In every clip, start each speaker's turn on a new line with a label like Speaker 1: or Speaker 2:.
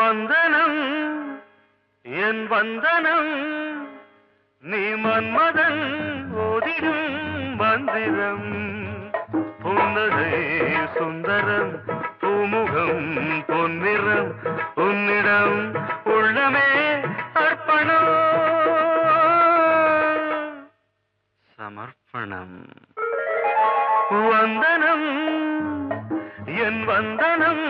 Speaker 1: வந்தனம் என் வந்தனம் நீ மன்மதன் ஓதிடும் மந்திரம் புன்னகை சுந்தரம் பூமுகம் பொன்னிறம் உன்னிடம் உள்ளமே அர்ப்பணம் சமர்ப்பணம் வந்தனம் என் வந்தனம்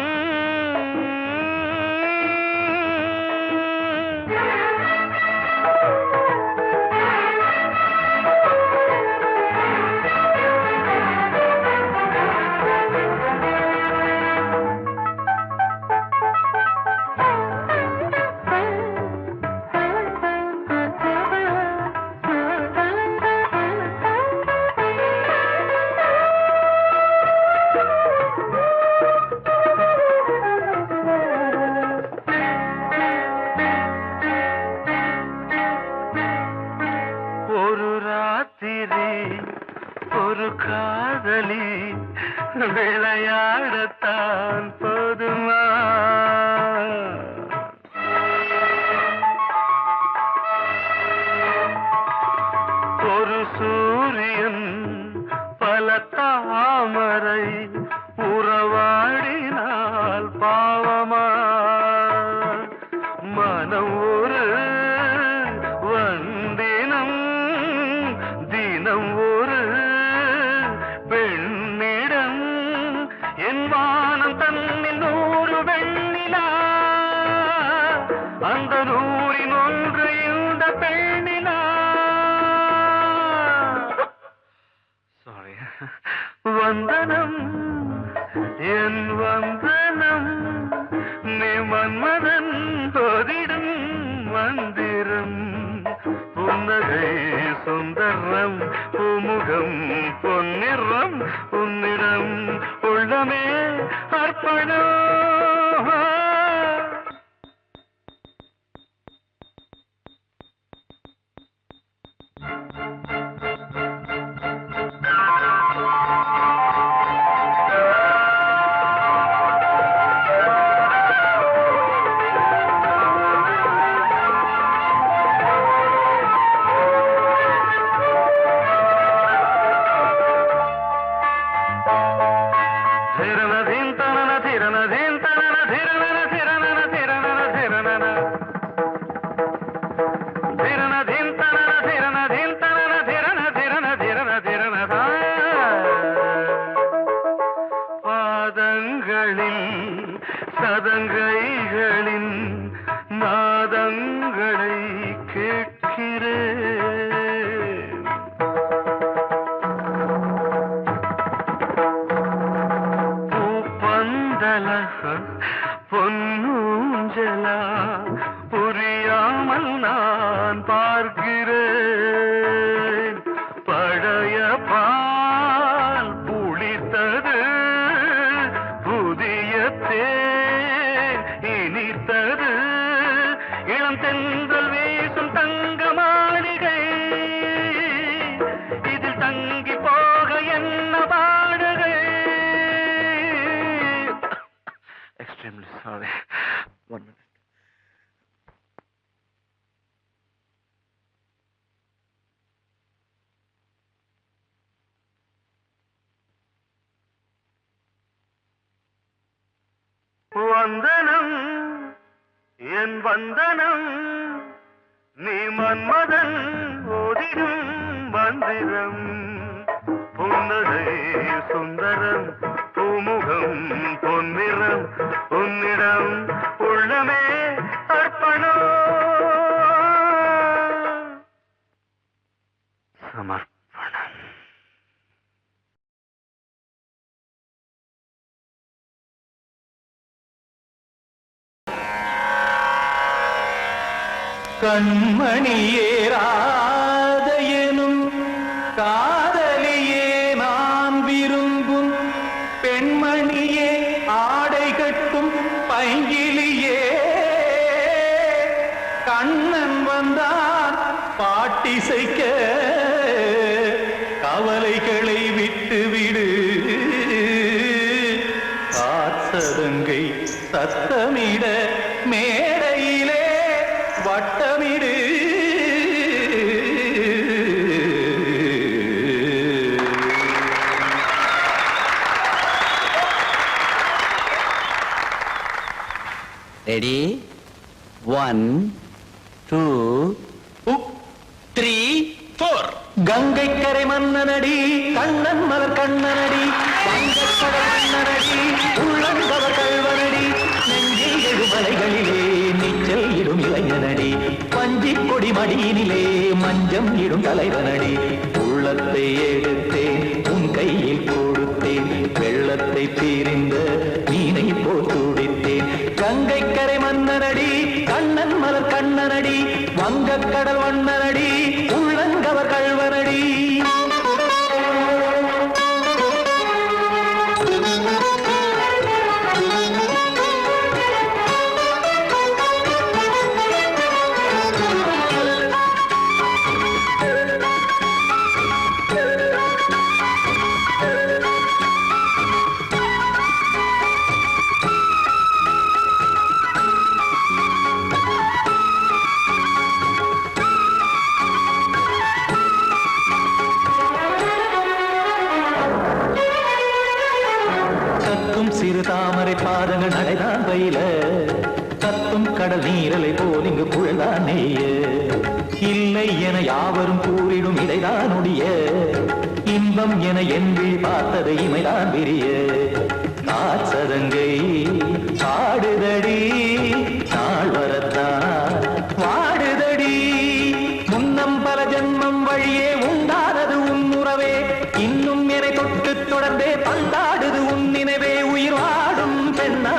Speaker 1: ஒரு காதலி விளையாடத்தான் போதுமா ஒரு சூரியன் பல தாமரை உறவாடினால் பாவமா மனம் ஒரு வந்தினம் தினம் ஒரு பெண்ணிடம் என் வானம் தன்னில் 100 வெண்ணிலா அந்த 100இன் ஒன்று இந்த பெண்ணிலா சாரி வந்தனம் என் வந்தனம் நீ மன்மதன் ஓதிடும் மந்திரம் புன்னகை சுந்தரம் பூமுகம் பொன்னிறம் உன்னிடம் உள்ளமே அர்ப்பணம் சதங்கைகளின் நாதங்களை கேட்கிறேன் பூப்பந்தல பொன்னூஞ்சலா புரியாமல் நான் பார்க்கிறேன் பழைய பால் புளித்தது புதிய இனித்தது இளம் தென்றல் வீசும் தங்க மாளிகை இதில் தங்கி போக என்ன பாடுகை எக்ஸ்ட்ரீம்லி சாரி 1 minute வந்தனம் என் வந்தனம் நீ மன்மதன் ஓதிடும் மந்திரம் புன்னகை சுந்தரம் பூமுகம் பொன்னிறம் உன்னிடம் உள்ளமே அர்ப்பணம் சமர்ப்பணம்
Speaker 2: கண்மணியே ராதையனும் காதலியே நான் விரும்பும் பெண்மணியே ஆடை கட்டும் பைங்கிலியே கண்ணன் வந்தான் பாட்டிசைக்க கவலைகளை விட்டுவிடு காற்று காசதங்கை சத்தமிட மேடையிலே வட்டமிடு.
Speaker 3: ரெடி 1 2 3 4.
Speaker 2: கங்கை கரை மன்னனடி கண்ணன் மலர் கண்ணனடி வங்கக்கடல் மன்னனடி உள்ளங்கவர் கல்வனடி நெஞ்சில் எழுமலைகளிலே நீச்சல் இடும் இளைஞனடி பஞ்சிக் கொடி மடியினிலே மஞ்சம் இடும் தலைவனடி. உள்ளத்தை எடுத்தேன் உன் கையில் கொடுத்தேன் வெள்ளத்தை பிரிந்த மீனை போல் துடித்தேன். கங்கை கரை மன்னனடி கண்ணன் மலர் கண்ணனடி வங்கக்கடல் வண்ணனடி உள்ளங்கவர் கல்வனடி. சிறு தாமரை பாதங்கள் நடைதான் பயில கத்தும் கடல் நீரலை போல் இங்கு புழல்தான் நெய்ய. இல்லை என யாவரும் கூறிடும் இடைதான் உடைய இன்பம் என என்பி பார்த்தது இமைதான் விரிய. காசதங்கை பாடுதடி நாள் வரத்தான் வாடுதடி. முன்னம் பல ஜென்மம் வழியே உண்டானது உன் உறவே இன்னும் என்னை தொட்டு தொடர்ந்தே பந்தாடுது உன் நினைவே. உயிர் வாடும் பெண்ணா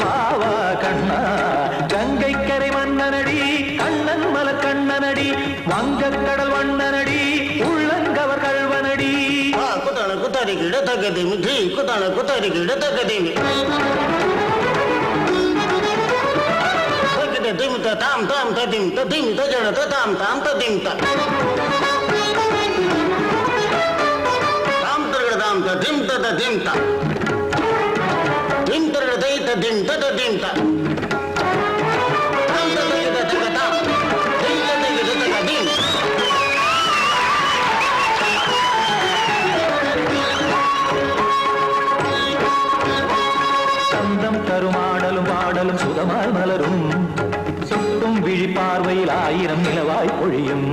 Speaker 2: பாவா கண்ணா கங்கை கரை மன்னனடி கண்ணன் மலர் கண்ணனடி வங்கக்கடல் வண்ணனடி உள்ளங்கவர் கல்வனடி.
Speaker 4: குத்தான குத்தாரி கிட தகதிமி ஜி குத்தான குத்தாரி கிட தகதிமி தகத திமித தாம் தாம் ததிம் ததிம் தஜட ததாம் தாம் ததிம் த தாம் தரகட தாம் ததிம் ததிம் த திம் தரகட தை ததிம் ததிம் த தாம் தரகட தகதாம் திம் தரகட தகதிம்.
Speaker 2: சந்தம் கருமாடலும் பாடலும் சுதமாய் மலரும் சுட்டும் விழி பார்வையில் ஆயிரம் நிலவாய் பொழியும்.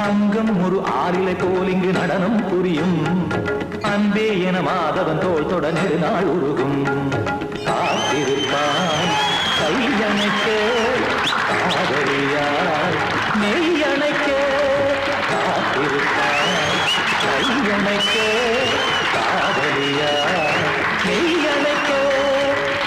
Speaker 2: அங்கம் ஒரு ஆறிலை போல் இங்கு நடனம் புரியும். அன்பே என மாதவன் தோல் தொட நெடுநாள் உருகும். காத்திருப்பான் கையணைக்க காதலியார் நெய்யணைக்க. காத்திருப்பான் கையணைக்க காதலியார் நெய்யணைக்க.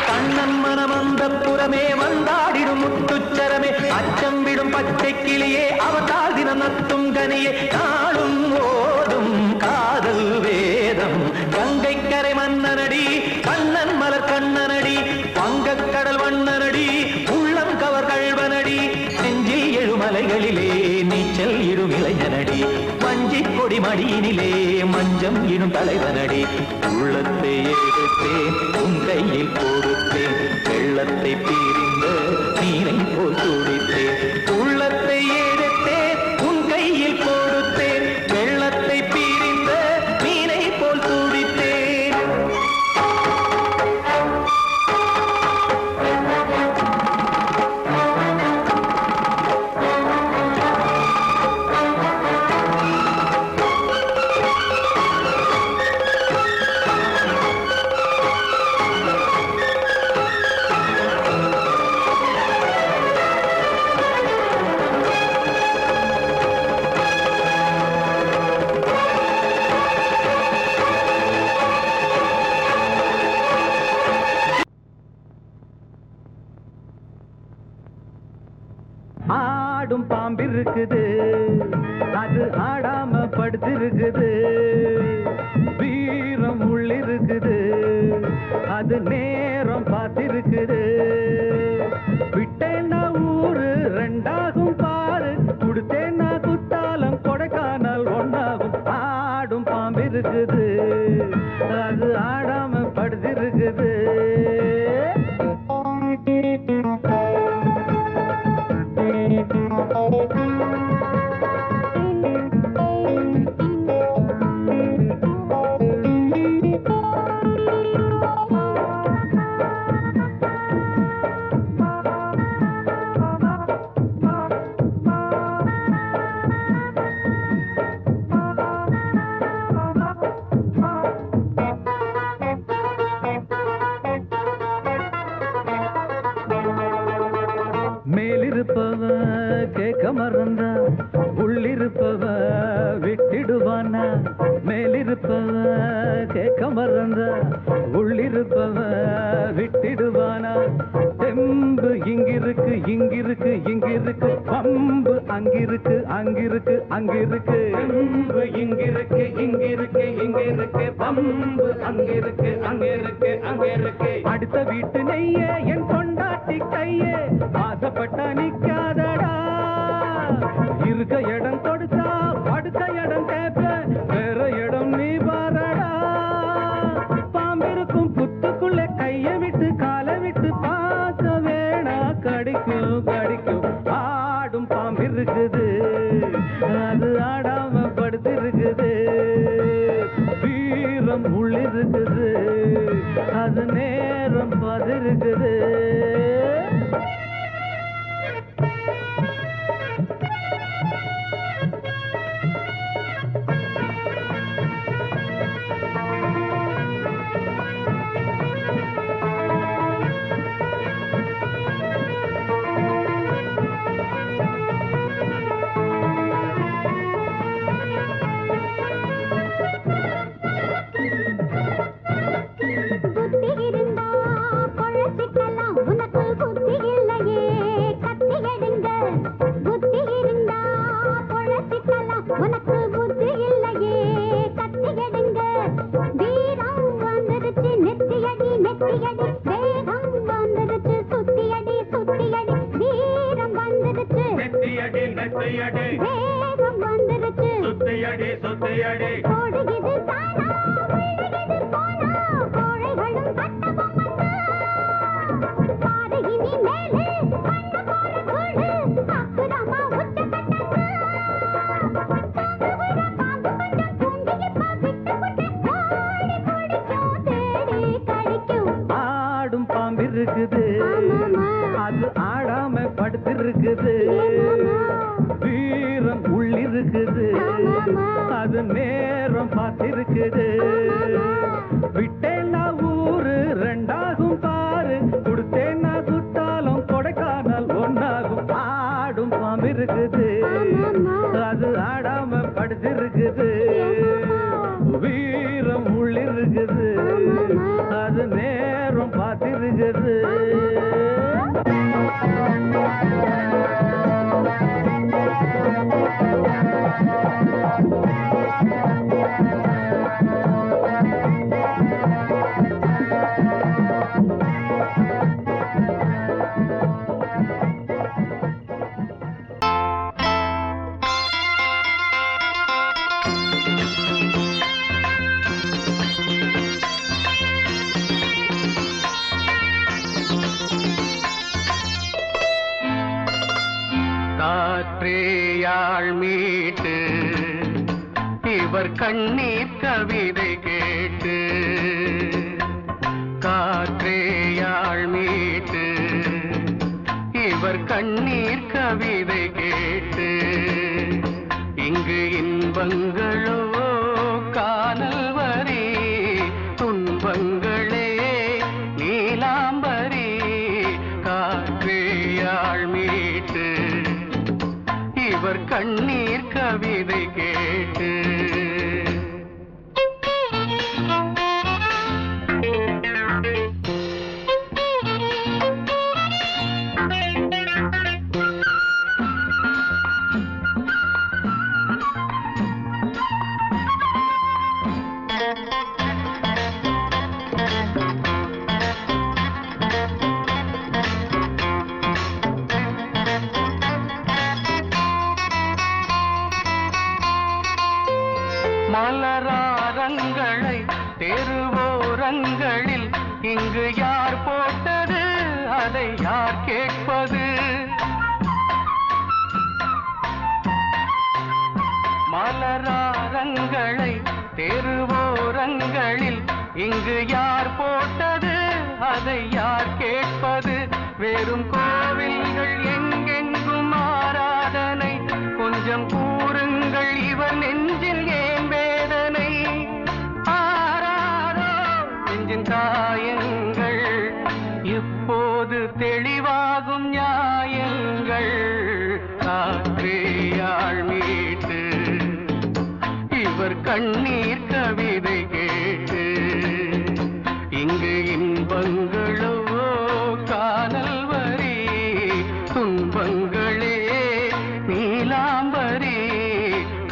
Speaker 2: கண்ணன் மனம் அந்த புறமே வந்தாடிடும் முத்துச்சரமே அச்சம் விடும் பச்சை கிளியே அவதால் தினம் நத்தும் கனியே நாளும் ஓடும் காதல் வேதம். கங்கை கரை மன்னனடி கண்ணன் மலர் கண்ணனடி வங்கக்கடல் வண்ணனடி உள்ளம் கவர் கல்வனடி. நெஞ்சில் எழுமலைகளிலே நீச்சல் இடும் இளைஞனடி வஞ்சிக் கொடி மடியினிலே மஞ்சம் இடும் தலைவனடி. உள்ளத்தை எடுத்தேன் உன் கையில் கொடுத்தேன் வெள்ளத்தை பிரிந்த நீரை போல் துடித்தேன். உள்ளத்தை எடுத்தேன் உன் கையில் கொடுத்தேன் வெள்ளத்தை பிரிந்த மீனை போல் துடித்தேன். ஆடும் பாம்பு இருக்குது அது ஆடாம படுத்திருக்குது. வீரம் உள்ளிருக்குது அது நேரம் பார்த்திருக்குது. விட்டேன்னா ஊரு ரெண்டாகும் பாரு கொடுத்தேன்னா குத்தாலம் கொடைக்கானல் ஒன்னாகும். ஆடும் பாம்பு இருக்குது அது ஆடாம படுத்திருக்குது. மேலிருப்பவ கேட்க மறந்தா உள்ளிருப்பவ விட்டிடுவானா மேலிருப்பவ கேட்க மறந்தா உள்ளிருப்பவ விட்டிடுவானா தெம்பு இங்கிருக்கு இங்கிருக்கு இங்கிருக்கு பம்பு அங்கிருக்கு அங்கிருக்கு அங்கிருக்கு தெம்பு இங்கிருக்கு இங்கிருக்கு இங்கிருக்கு பம்பு அங்கிருக்கு அங்கிருக்கு அங்கிருக்கு அடுத்த வீட்டு நெய்ய என் கொண்டாட்டி கையே ஆசைப்பட்டா நிக்காதடா இருக்க இடம் கொடுத்தா படுக்க இடம் கேட்ப வேற இடம் நீ பாரடா பாம்பிருக்கும் புத்துக்குள்ள கைய விட்டு காலை விட்டு பார்க்க வேணா கடிக்கும் கடிக்கும் ஆடும் பாம்பிருக்குது அது ஆடாம படுத்திருக்குது வீரம் உள்ளிருக்குது அது நேரம் பதிருக்குது ஆடும் பாம்பிருக்குது அது ஆடாம படுத்திருக்குது வீரம் உள்ளிருக்குது அது நேரம் பார்த்திருக்குது விட்டேன்னா ஊரு ரெண்டாகும் பாரு கொடுத்தேன்னா குத்தாலும் கொடைக்கானல் ஒன்னாகும் ஆடும் பாம்பிருக்குது அது ஆடாம படுத்திருக்குது வீரம் உள்ளிருக்குது அது நேரம் பார்த்திருக்குது
Speaker 1: காற்றேயாள் மீட்டு இவர் கண்ணீர் கவிதை கேட்டு காற்றேயாள் மீட்டு இவர் கண்ணீர் கவிதை கேட்டு இங்கு இன்பங்களோ காணல் வரி துன்பங்களே நீலாம்பரி காற்றேயாள் மீட்டு இவர் கண்ணீர் கவிதை கேட்டு மலராரங்களை தெருவோரங்களில் இங்கு யார் போட்டது அதை யார் கேட்பது? மலராரங்களை தெருவோரங்களில் இங்கு யார் போட்டது? அதை யார் கேட்பது? வெறும் கோவில்கள் எங்கெங்கும் ஆராதனை. கொஞ்சம் கூறுங்கள் இவர் நெஞ்சில் ஏன் வேதனை? ஆராரோ நெஞ்சின் காயங்கள் எப்போது தெளிவாகும் நியாயங்கள்? காற்றேயாள் மீட்டு இவர் கண்ணீர் கவிதை கேட்டு இங்கு இன்பங்களோ காணல் வரி, துன்பங்களே நீலாம்பரி.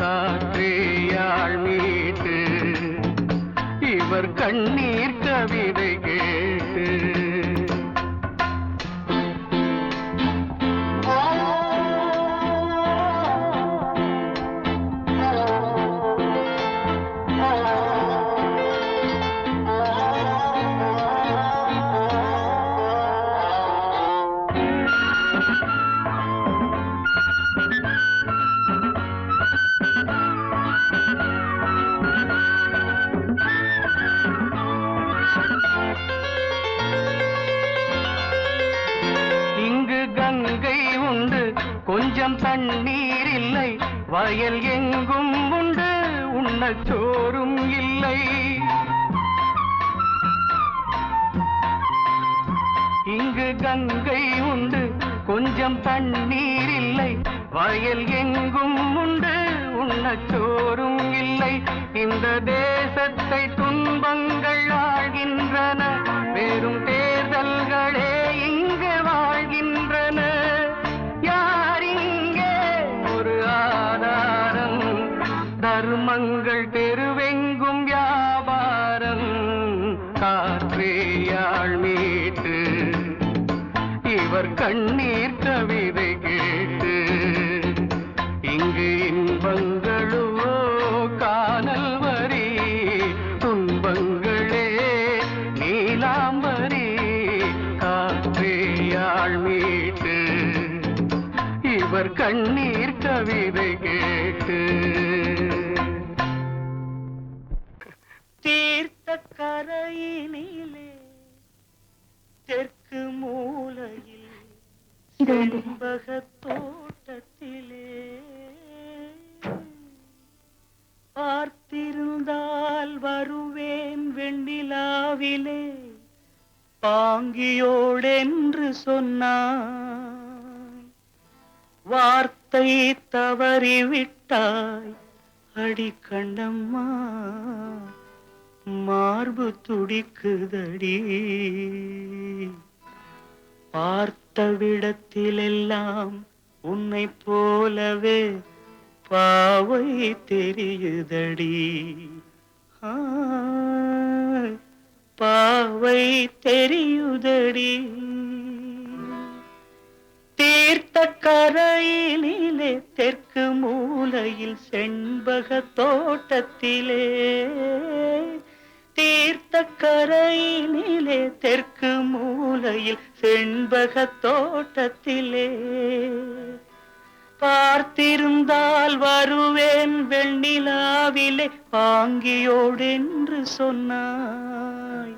Speaker 1: காற்றேயாள் மீட்டு இவர் கண்ணீர் கவிதை கேட்டு கொஞ்சம் தண்ணீர் இல்லை, வயல் எங்கும் உண்டு, உண்ணச் சோறும் இல்லை. இங்கு கங்கை உண்டு, கொஞ்சம் தண்ணீர் இல்லை, வயல் எங்கும் உண்டு, உண்ணச் சோறும் இல்லை. இந்த தேசத்தை துன்பங்கள் ஆழ்கின்றன, வெறும் தேர்தல்களே இங்கு வாழ்கின்றன. தர்மங்கள் தெருவெங்கும் வியாபாரம். காற்றேயாள் மீட்டு இவர் கண்ணீர் கவிதை கேட்டு இங்கு இன்பங்களோ காணல் வரி, துன்பங்களே நீலாம்பரி. காற்றேயாள் மீட்டு இவர் கண்ணீர் கவிதை கேட்டு தீர்த்த கரையினிலே தெற்கு மூலையில் செண்பக தோட்டத்திலே பார்த்திருந்தால் வருவேன் வெண்ணிலாவிலே பாங்கியோடென்று சொன்னாய். வார்த்தை தவறிவிட்டாய் அடி கண்ணம்மா, மார்பு துடிக்குதடி. பார்த்த விடத்திலெல்லாம் உன்னை போலவே பாவை தெரியுதடி. பாவை தெரியுதடி. தீர்த்த கரையினிலே தெற்கு மூலையில் செண்பக தோட்டத்திலே, தீர்த்த கரையினிலே தெற்கு மூலையில் செண்பக தோட்டத்திலே பார்த்திருந்தால் வருவேன் வெண்ணிலாவிலே பாங்கியோடென்று சொன்னாய்.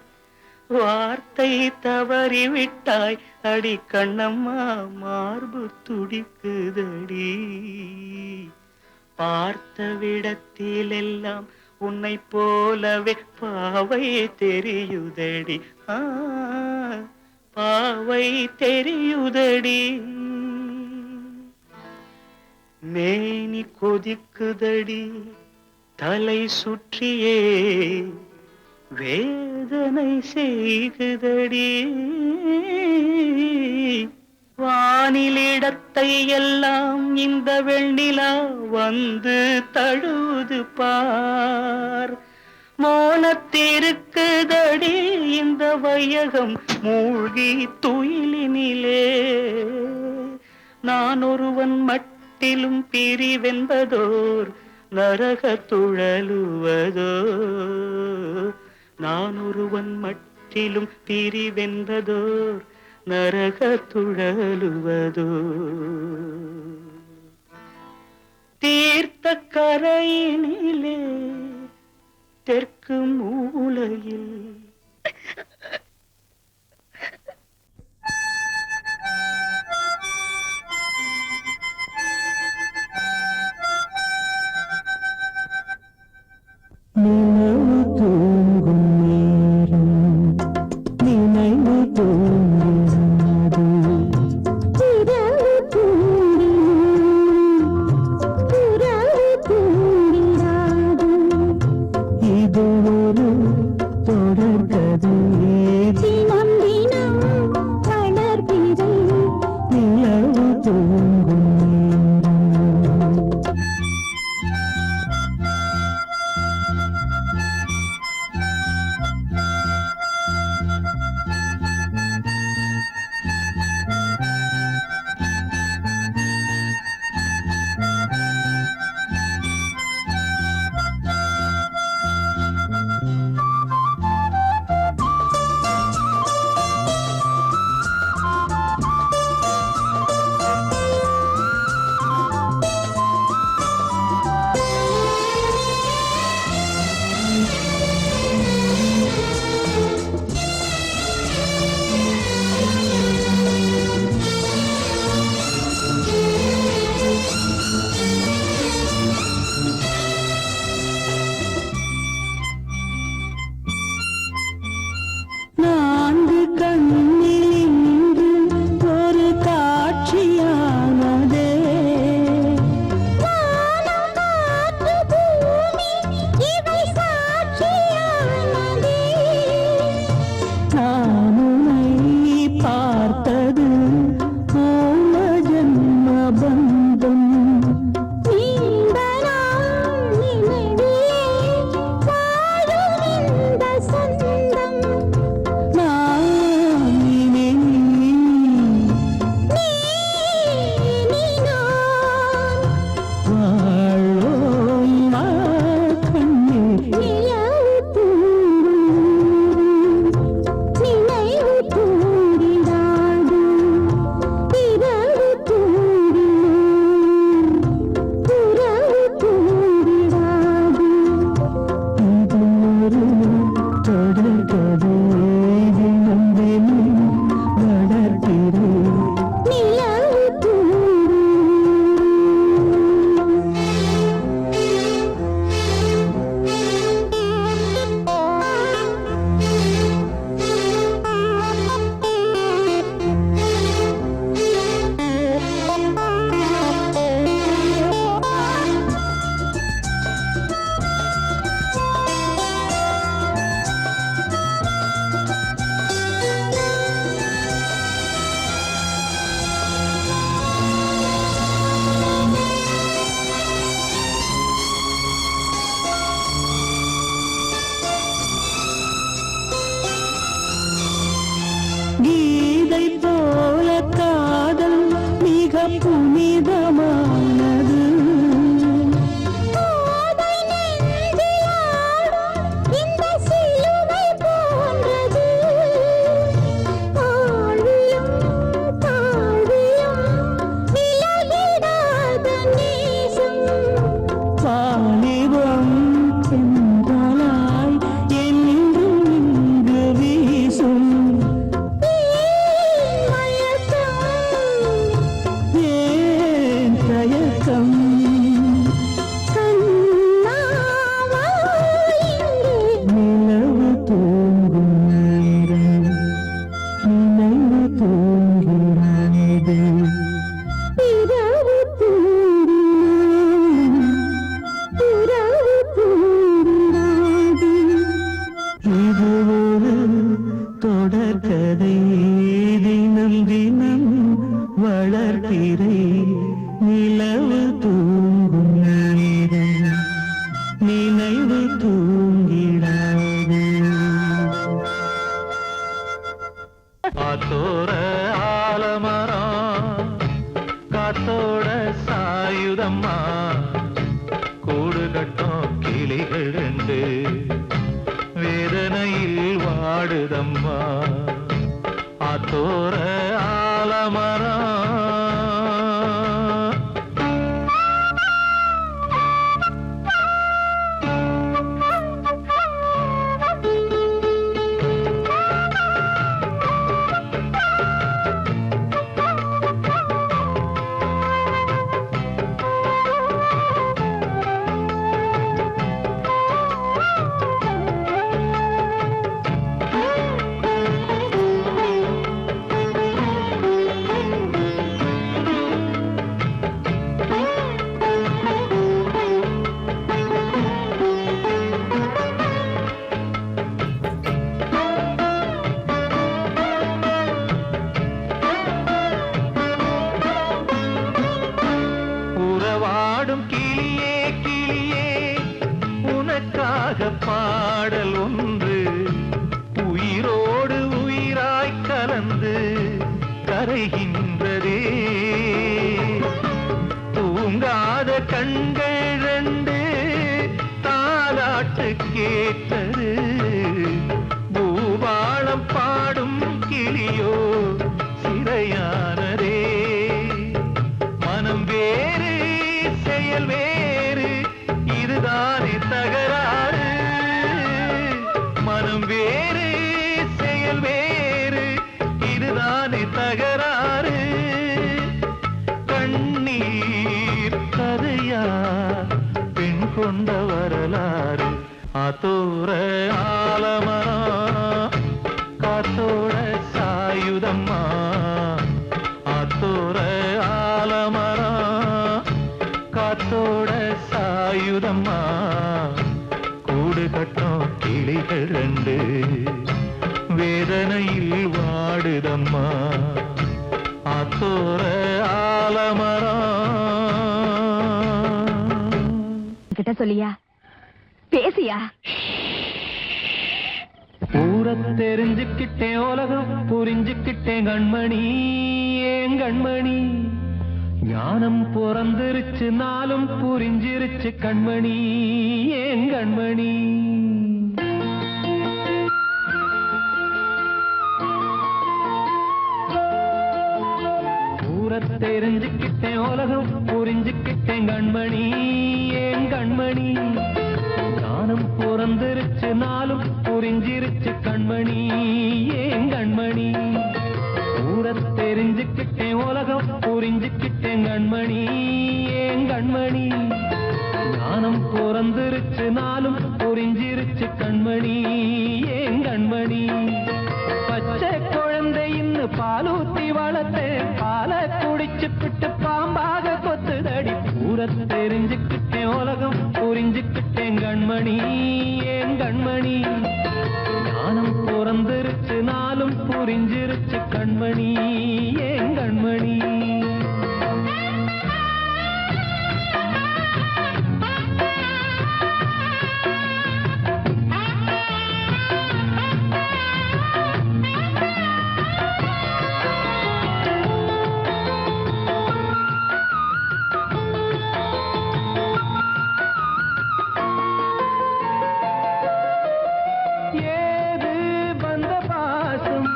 Speaker 1: வார்த்தை தவறிவிட்டாய் அடி கண்ணம்மா, மார்பு துடிக்குதடி. பார்த்த விடத்திலெல்லாம் உன்னை போலவே பாவை தெரியுதடி. பாவை தெரியுதடி. மேனி கொதிக்குதடி, தலை சுற்றியே வேதனை செய்குதடி. வானிலிடத்தை எல்லாம் இந்த வெண்ணிலா வந்து தழுவுது பார். மோனத்திருக்குதடி இந்த வையகம் மூழ்கி துயிலினிலே. நான் ஒருவன் மட்டிலும் பிரிவென்பதோர் நரக துழலுவதோ. நான் ஒருவன் மட்டிலும் பிரிவென்பதோர் நரக துழலுவதோ தீர்த்த கரையினிலே தெற்கு மூலையில்
Speaker 2: நினைவு தூங்கும் நேரம் நினைவு தூங்காது
Speaker 5: இரவு தூங்கினும் புறவு தூங்கிடாது
Speaker 2: இது ஒரு தொடர்கதை
Speaker 5: தினம் தினம் வளர்பிறை
Speaker 2: நிலவு தூங்கும் நேரம் நான்கு கண்ணில் இன்று ஒரு காட்சியானதே
Speaker 5: வானம் காற்று பூமி இவை சாட்சியானதே
Speaker 2: நான் உன்னை பார்த்தது பூர்வ ஜன்ம பந்தம்
Speaker 5: நீண்ட நாள் நினைவிலே வாழும் இந்த சொந்தம்
Speaker 2: நான் இனி
Speaker 5: நீ நான்
Speaker 2: வாழ்வோம் வா கண்ணீர்
Speaker 5: நிலவு தூங்கும் நினைவு தூங்கிடாது இரவு தூங்கினும் புறவு தூங்கிடாது
Speaker 2: இது ஒரு தொடர்கதை தினம் தினம் வளர்க்கிறேன்
Speaker 5: நிலவு தூங்கும்
Speaker 2: கீதை போல காதல் மிக புனிதமானது
Speaker 5: போதை நெஞ்சில் ஆடும் இந்த சிலுவை போன்றது ஆழியும் தாழ்வியும் விலகிடாத நேசம்
Speaker 2: வாலிபம் சென்றலாய் என்றும் இங்கு வீசும்
Speaker 5: மயக்கம்
Speaker 2: ஏன் தயக்கம்
Speaker 5: கண்ணாவா இங்கே
Speaker 2: நிலவு தூங்கும் நேரம் நினைவு தூங்கிறாது
Speaker 5: இரவு தூங்கினும் புறவு தூங்கிடாது
Speaker 2: இது ஒரு தொடர்கதை தினம் தினம் வளர்பிறை நிலவு தூங்கும் நேரம் நினைவு தூங்கிடாது
Speaker 1: காத்தோர ஆலமரம் காத்தோட சாயுதம்மா கூடு கட்டும் கிளிகள் ரெண்டு வேதனையில் வாடுதம்மா
Speaker 2: ஆத்தோர ஆலமரம் உறவாடும் கிளியே கிளியே உனக்காக பாடல் ஒன்று உயிரோடு உயிராய் கலந்து கரைகின்றதே தூங்காத கண்கள் ரெண்டு தாலாட்டு கேட்டது பூபாளம் பாடும் கிளியோ சிறையானதே மனம் வேறு செயல் வேறு இதுதானே தகராறு மனம் வேறு செயல் வேறு இதுதானே தகராறு கண்ணீர் கதையா பெண் கொண்ட வரலாறு ஆத்தோர ஆலமரம் காத்தோட சாயுதம்மா ஆத்தோர ஆலமரம் காத்தோட சாயுதம்மா கூடு கட்டும் கிளிகள் ரெண்டு வேதனையில் வாடுதம்மா ஆத்தோர ஆலமரம்
Speaker 5: கிட்ட சொல்லியா பேசியா
Speaker 2: ஊரை தெரிஞ்சுக்கிட்டேன் உலகம் புரிஞ்சுக்கிட்டேன் கண்மணி ஏன் கண்மணி ஞானம் பிறந்திருச்சு நாளும் புரிஞ்சிருச்சு கண்மணி ஏன் கண்மணி ஊரை தெரிஞ்சுக்கிட்டேன் உலகம் புரிஞ்சுக்கிட்டேன் கண்மணி ஏன் கண்மணி ஞானம் பிறந்திருச்சு நாளும் புரிஞ்சிருச்சு கண்மணி ஏன் கண்மணி ஊரை தெரிஞ்சுக்கிட்டேன் உலகம் புரிஞ்சுக்கிட்டேன் கண்மணி ஏன் கண்மணி ஞானம் பிறந்திருச்சு நாளும் புரிஞ்சிருச்சு கண்மணி ஏன் கண்மணி பச்சை குழந்தை இன்னும் பாலூத்தி வளர்த்தேன் பாலை குடிச்சு பிட்டு பாம்பாக கொத்துதடி ஊரை தெரிஞ்சுக்கிட்டேன் உலகம் புரிஞ்சுக்கிட்டேன் கண்மணி ஏன் கண்மணி ஞானம் பிறந்திருச்சு நாளும் புரிஞ்சிருச்சு கண்மணி ஏன் கண்மணி ஏது வந்த பாசம்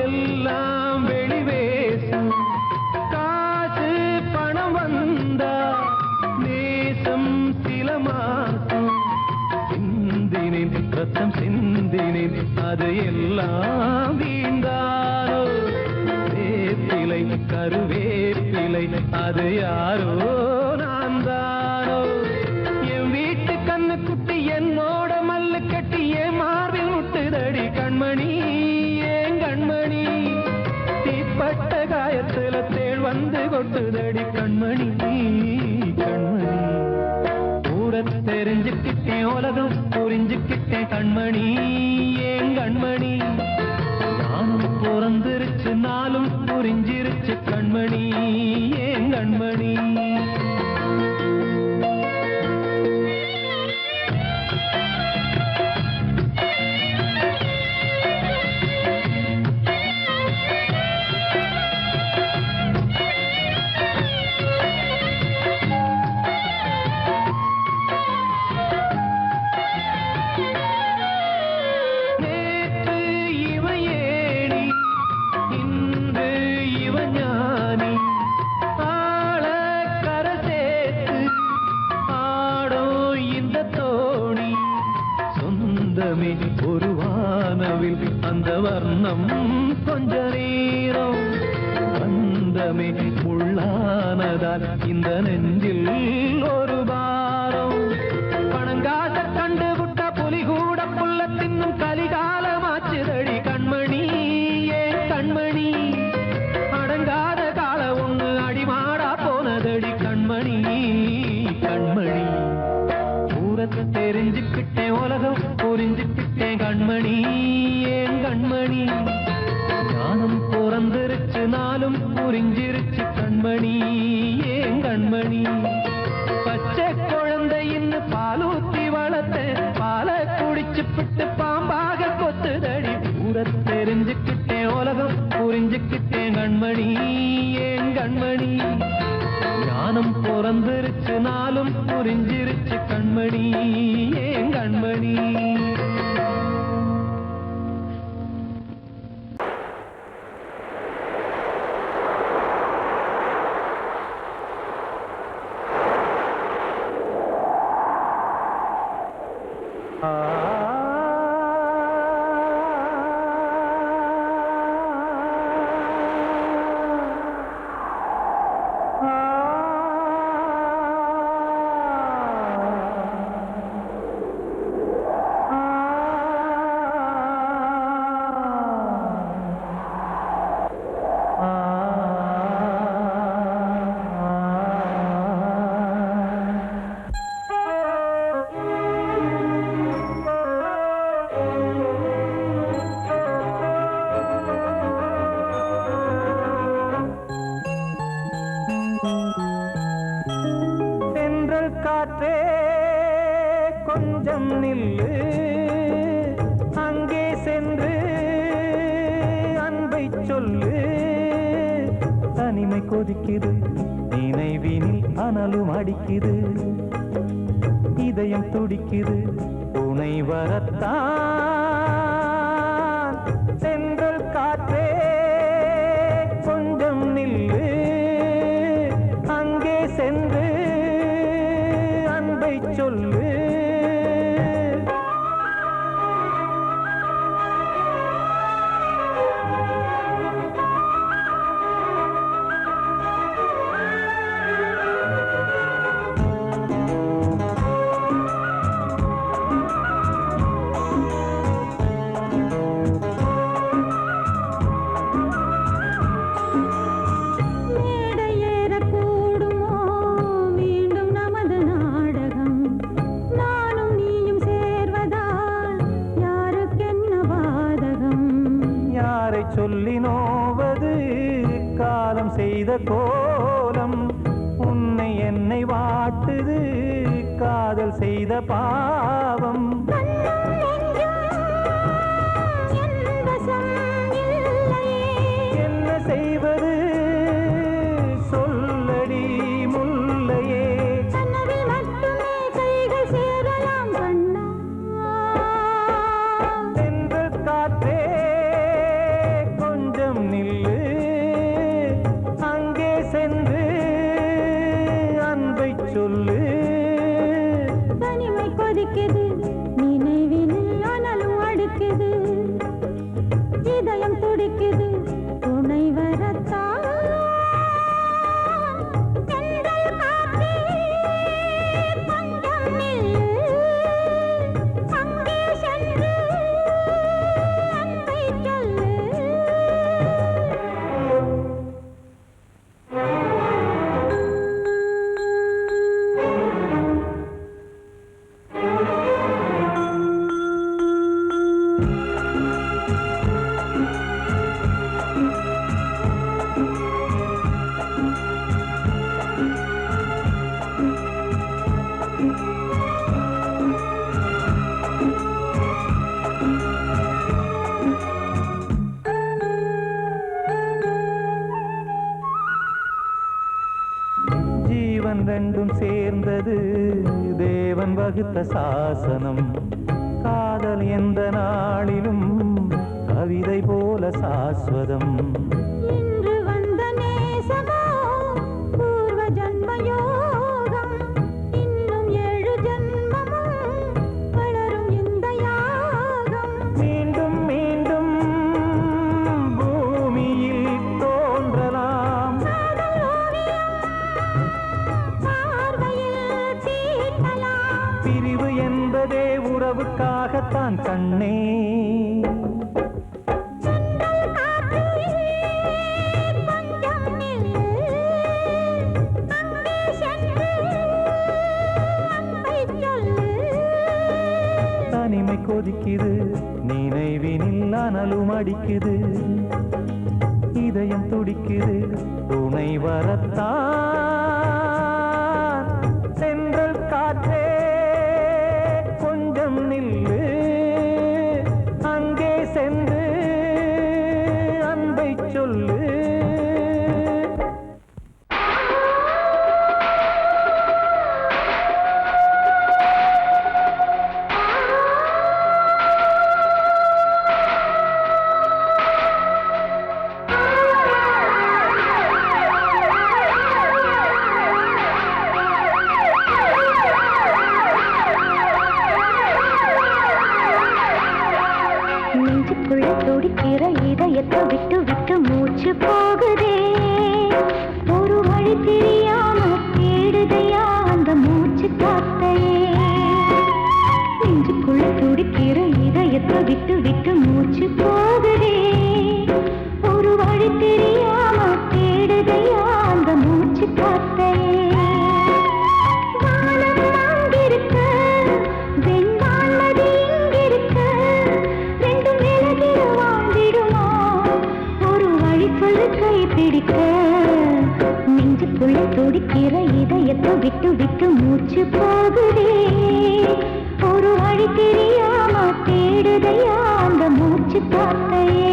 Speaker 2: எல்லாம் வெளிவேசம் காசு பணம் வந்தா நேசம் சில மாசம் சிந்தினேன் ரத்தம் சிந்தினேன் அது எல்லாம் வீண்டாரோ வேப்பிலை கருவேப்பிலை அது யாரோ நான் தானோ என் வீட்டு கண்ணு குட்டி என்னோட மல்லு கட்டி என் மார்பில் முட்டுதடி கண்மணி ஏன் கண்மணி தீப்பட்ட காயத்துல தேள் வந்து கொட்டுதடி கண்மணி கண்மணி ஊரை தெரிஞ்சுக்கிட்டேன் உலகம் புரிஞ்சுக்கிட்டேன் கண்மணி ஏன் கண்மணி நானும் பிறந்திருச்சு நாளும் புரிஞ்சிருச்சு கண்மணி ஏன் கண்மணி உள்ளமே உள்ளானதால் இந்த நெஞ்சில் ஒரு பாரம். பணங்காட்ட கண்டு விட்ட புலி கூட புல்ல தின்னும் கலிகாலமாச்சுதடி கண்மணி ஏன் கண்மணி. அடங்காத கால ஒண்ணு அடிமாடா போனதடி கண்மணி கண்மணி. ஊரத்தை தெரிஞ்சுக்கிட்டேன் உலகம் புரிஞ்சுக்கிட்டேன் கண்மணி ஏன் கண்மணி. ஞானம் பிறந்திருச்சு நாளும் புரிஞ்சிருச்சு கண்மணி ஏன் கண்மணி. பச்சை குழந்தையின்னு பாலூத்தி வளர்த்த பாலை குடிச்சு பிட்டு பாம்பாக கொத்துதடி. ஊரத் தெரிஞ்சுக்கிட்டேன் உலகம் புரிஞ்சுக்கிட்டேன் கண்மணி ஏன் கண்மணி. ஞானம் பிறந்திருச்சு நாளும் புரிஞ்சிருச்சு கண்மணி ஏன் கண்மணி.
Speaker 1: காற்றே கொஞ்சம் நில்லு, அங்கே சென்று அன்பை சொல்லு. தனிமை கொதிக்குது நினைவினில் அனலும் அடிக்குது, இதயம் துடிக்குது துணை வரத்தான். சென்றல் காற்றே கொஞ்சம் நில்லு, அங்கே சென்று அன்பை சொல்லு. சொல்லி நோவது காலம் செய்த கோலம், உன்னை என்னை வாட்டுது காதல் செய்த பாவம். என்ன செய்வது சொல்லடி முல்லையே. சென்று காற்றே நில்லு, அங்கே சென்று அன்பை சொல்லு.
Speaker 6: தனிமை கொதிக்குது நினைவினில் அனலும் அடிக்குது, இதயம் துடிக்குது துணை வரத்தான்.
Speaker 1: ரெண்டும் சேர்ந்தது தேவன் வகுத்த சாசனம். காதல் எந்த நாளிலும் கவிதை போல சாஸ்வதம்.
Speaker 6: இன்று வந்த நேசமோ பூர்வ ஜன்ம யோகம், இன்னும் 7 ஜன்மமும் வளரும் இந்த யாகம்.
Speaker 1: மீண்டும் மீண்டும் பூமியில் தோன்றலாம்
Speaker 2: அதைத்தான் கண்ணே. தனிமை கொதிக்குது, நினைவினில் அனலும் அடிக்குது, இதயம் துடிக்குது, துணை வரத்தான். சென்றல் காற்றே கொஞ்சம் நில்லு, அங்கே சென்று அன்பை சொல்லு.
Speaker 6: நெஞ்சுக்குள்ள துடிக்கிற இதயத்தை விட்டு விட்டு மூச்சு போகுதே, ஒரு வழி தெரியாம தேடுதையா அந்த மூச்சு காத்தையே. நெஞ்சுக்குள்ள துடிக்கிற இதயத்தை விட்டு விட்டு மூச்சு போகுதே, ஒரு வழி தெரியாம தேடுதையா அந்த மூச்சு காத்தையே. நெஞ்சுக்குள்ள துடிக்கிற இதயத்தை விட்டு விட்டு மூச்சு போகுதே, ஒரு வழி தெரியாம தேடுதையா அந்த மூச்சு காத்தையே.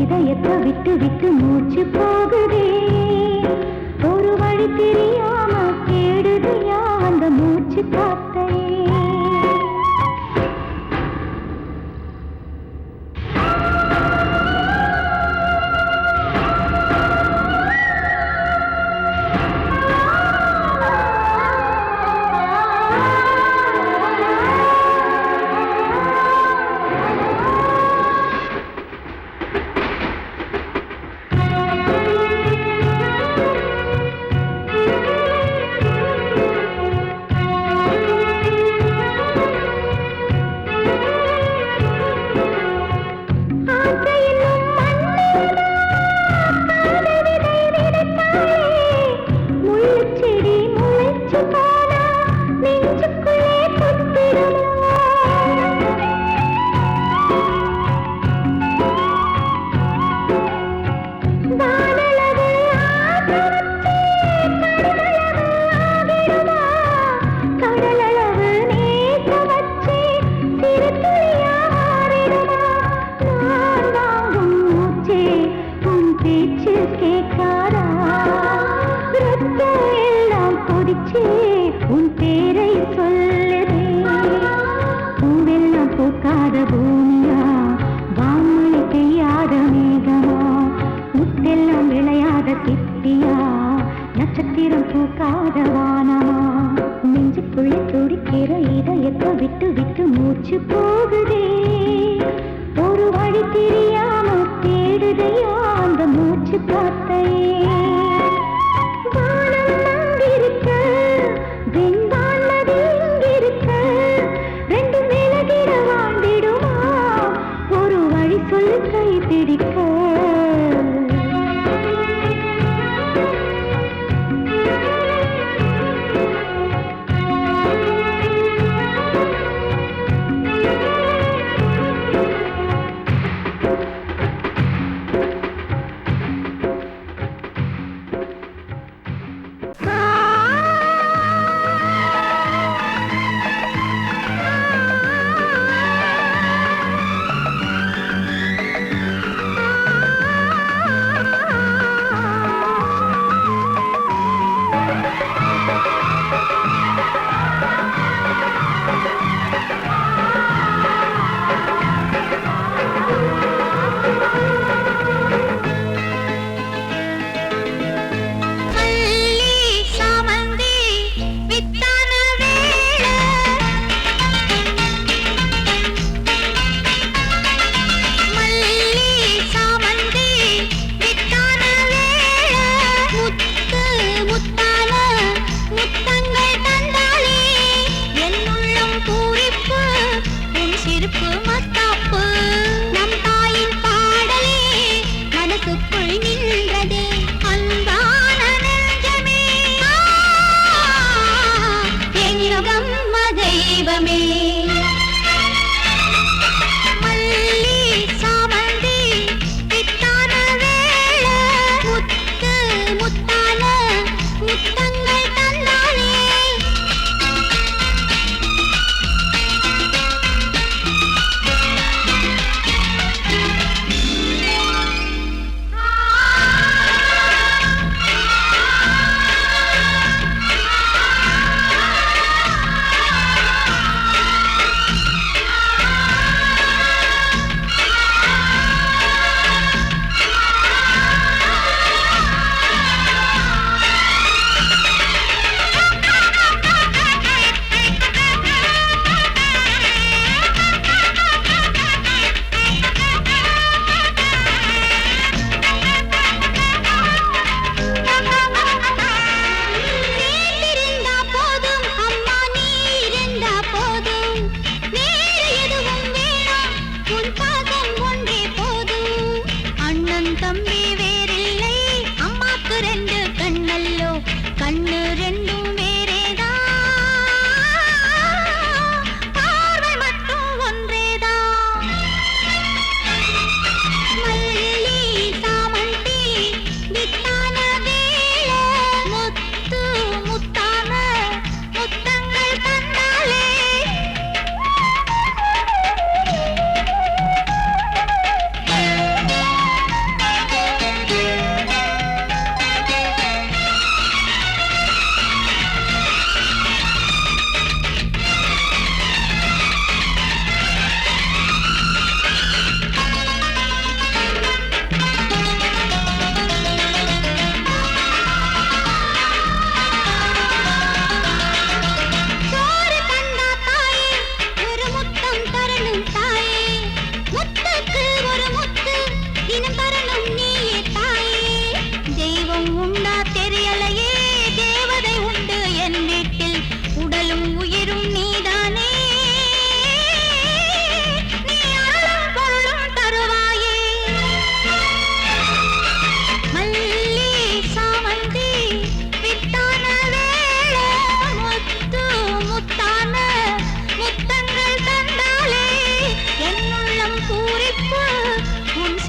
Speaker 6: இதயத்தை விட்டு விட்டு மூச்சு போகுதே, ஒரு வழி தெரியாம தேடுதையா அந்த மூச்சு காத்தையே. நட்சத்திரம் பூக்காத வானமா நெஞ்சுக்குள்ள துடிக்கிற இதயத்தை விட்டு விட்டு மூச்சு போகுதே ஒரு வழி தெரியாம தேடுதையா அந்த மூச்சு காத்தையே வானம் அங்கிருக்க வெண்வான்மதி இங்கிருக்க ரெண்டு நிலகிட வாழ்ந்திடுமா ஒரு வழி சொல்லு கை பிடிக்க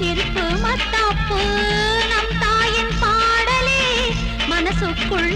Speaker 6: சிரிப்பு மத்தாப்பு நம் தாயின் பாடலே மனசுக்குள்